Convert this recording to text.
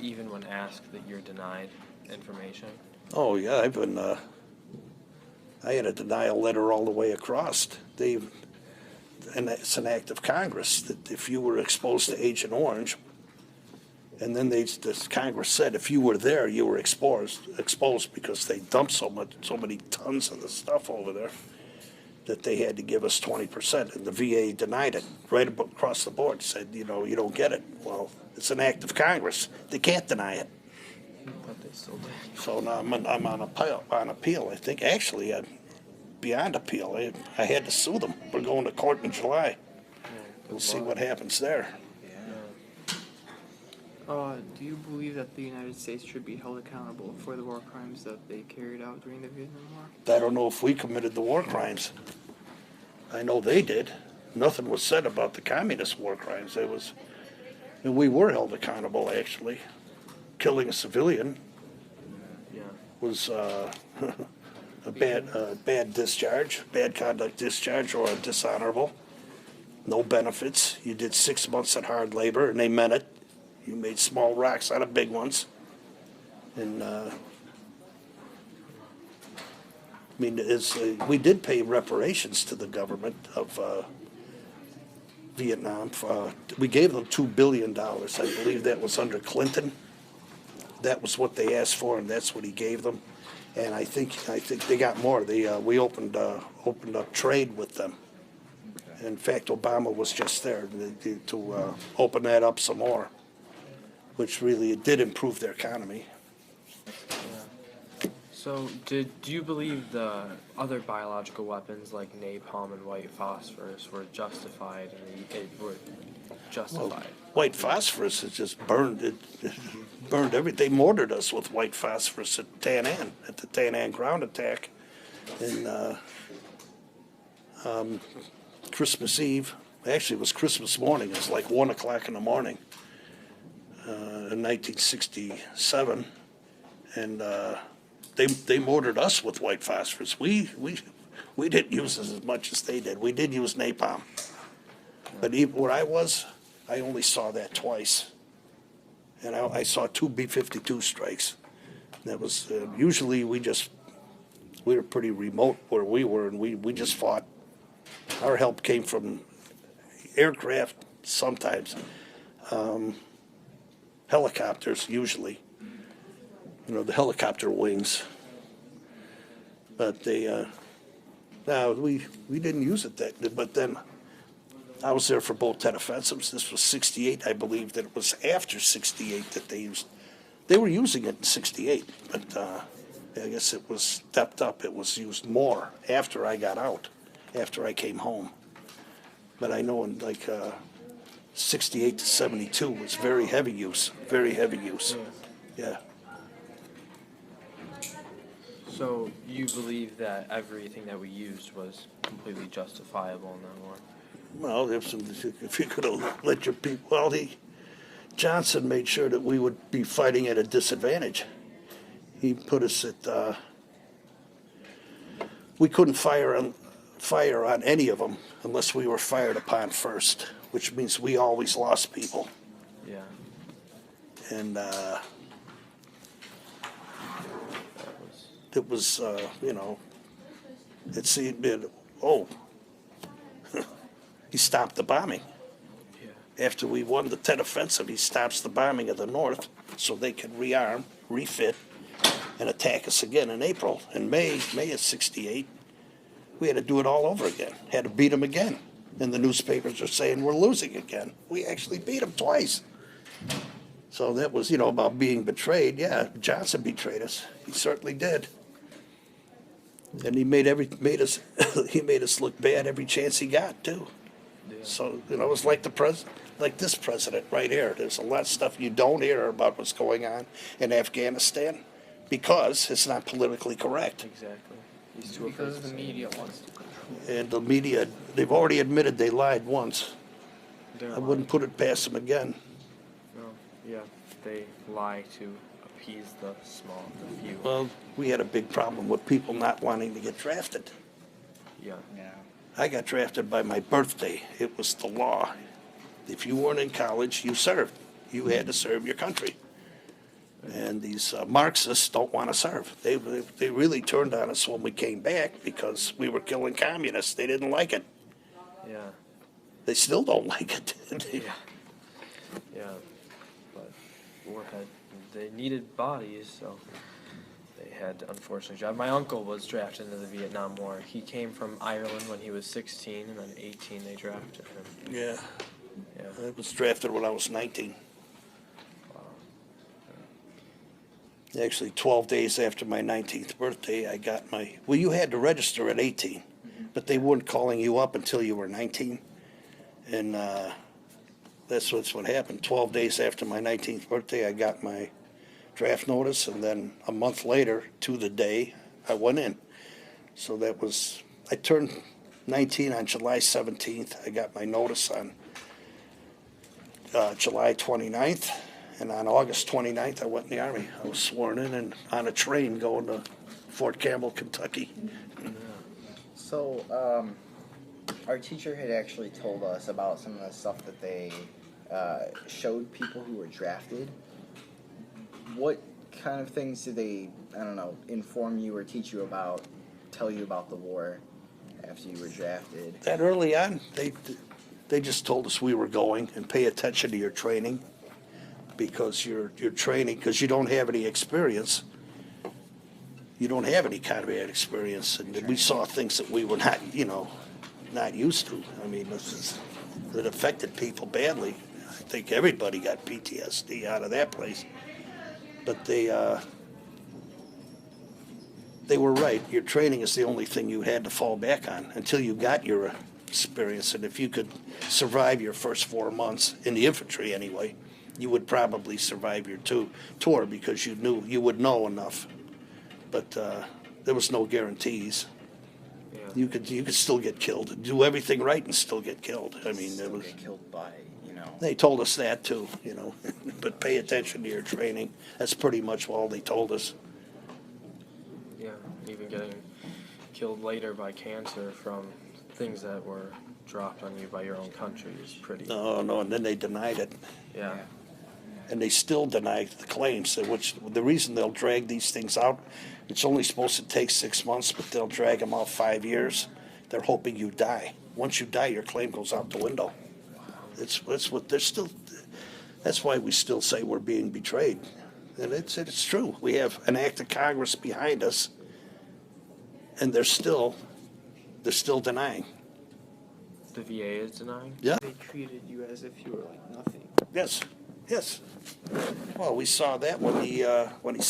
even when asked, that you're denied information? Oh, yeah, I had a denial letter all the way across. And it's an act of Congress that if you were exposed to Agent Orange, and then this Congress said if you were there, you were exposed because they dumped so many tons of the stuff over there that they had to give us 20%, and the VA denied it right across the board. Said, you don't get it. Well, it's an act of Congress. They can't deny it. But they still did. So now I'm on appeal. I think actually I'm beyond appeal. I had to sue them. We're going to court in July. We'll see what happens there. Do you believe that the United States should be held accountable for the war crimes that they carried out during the Vietnam War? I don't know if we committed the war crimes. I know they did. Nothing was said about the communist war crimes. And we were held accountable, actually. Killing a civilian was a bad discharge, bad conduct discharge, or a dishonorable. No benefits. You did 6 months at hard labor, and they meant it. You made small rocks out of big ones. And, we did pay reparations to the government of Vietnam. We gave them $2 billion. I believe that was under Clinton. That was what they asked for, and that's what he gave them. And I think they got more. We opened up trade with them. In fact, Obama was just there to open that up some more, which really it did improve their economy. So, do you believe the other biological weapons like napalm and white phosphorus were justified? Well, white phosphorus is just burned. It burned everything. They mortared us with white phosphorus at the Tan An ground attack, and Christmas Eve. Actually, it was Christmas morning. It was like 1 o'clock in the morning in 1967, and they mortared us with white phosphorus. We didn't use it as much as they did. We did use napalm, but even where I was, I only saw that twice, and I saw 2 B-52 strikes. That was usually we were pretty remote where we were, and we just fought. Our help came from aircraft sometimes, helicopters usually. The helicopter wings. But we didn't use it but then I was there for both Tet Offensives. This was 68, I believe that it was after 68 that they were using it in 68, but I guess it was stepped up. It was used more after I got out, after I came home. But I know in 68 to 72 was very heavy use. Yeah. So you believe that everything that we used was completely justifiable in that war? Well, if you could have let your people, Johnson made sure that we would be fighting at a disadvantage. He put us at, we couldn't fire on any of them unless we were fired upon first, which means we always lost people. Yeah. And it was, it seemed, he stopped the bombing. Yeah. After we won the Tet Offensive, he stops the bombing of the North so they could rearm, refit, and attack us again in April. In May of 68, we had to do it all over again. Had to beat them again. And the newspapers are saying we're losing again. We actually beat them twice. So that was, about being betrayed. Yeah, Johnson betrayed us. He certainly did. And he made us look bad every chance he got too. Yeah. So it was like this president right here. There's a lot of stuff you don't hear about what's going on in Afghanistan because it's not politically correct. Exactly. Because the media wants to control. And the media, they've already admitted they lied once. I wouldn't put it past them again. No, yeah, they lie to appease the few. Well, we had a big problem with people not wanting to get drafted. Yeah. I got drafted by my birthday. It was the law. If you weren't in college, you served. You had to serve your country. And these Marxists don't want to serve. They really turned on us when we came back because we were killing communists. They didn't like it. Yeah. They still don't like it. Yeah. Yeah. But war had, they needed bodies, so they had to unfortunately draft. My uncle was drafted into the Vietnam War. He came from Ireland when he was 16, and then 18 they drafted him. Yeah. Yeah. I was drafted when I was 19. Wow. Actually, 12 days after my 19th birthday, I got my. Well, you had to register at 18, but they weren't calling you up until you were 19. And that's what happened. 12 days after my 19th birthday, I got my draft notice, and then a month later, to the day, I went in. So that was. I turned 19 on July 17th. I got my notice on July 29th. And on August 29th, I went in the Army. I was sworn in and on a train going to Fort Campbell, Kentucky. So, our teacher had actually told us about some of the stuff that they showed people who were drafted. What kind of things did they, I don't know, inform you or teach you about, tell you about the war after you were drafted? That early on, they just told us we were going and pay attention to your training. Because you're training, because you don't have any experience. You don't have any combat experience, and we saw things that we were not, not used to. I mean, it affected people badly. I think everybody got PTSD out of that place. But they were right. Your training is the only thing you had to fall back on until you got your experience. And if you could survive your first 4 months in the infantry anyway, you would probably survive your tour because you would know enough. But there was no guarantees. Yeah. You could still get killed. Do everything right and still get killed. I mean, Still it was. get killed by, They told us that too, But pay attention to your training. That's pretty much all they told us. Yeah. Even getting killed later by cancer from things that were dropped on you by your own country is pretty. No, and then they denied it. Yeah. And they still deny the claims, which the reason they'll drag these things out, it's only supposed to take 6 months, but they'll drag them out 5 years. They're hoping you die. Once you die, your claim goes out the window. That's what they're still. That's why we still say we're being betrayed, and it's true. We have an act of Congress behind us, and they're still denying. The VA is denying? Yeah. They treated you as if you were like nothing. Yes. Well, we saw that when he stopped.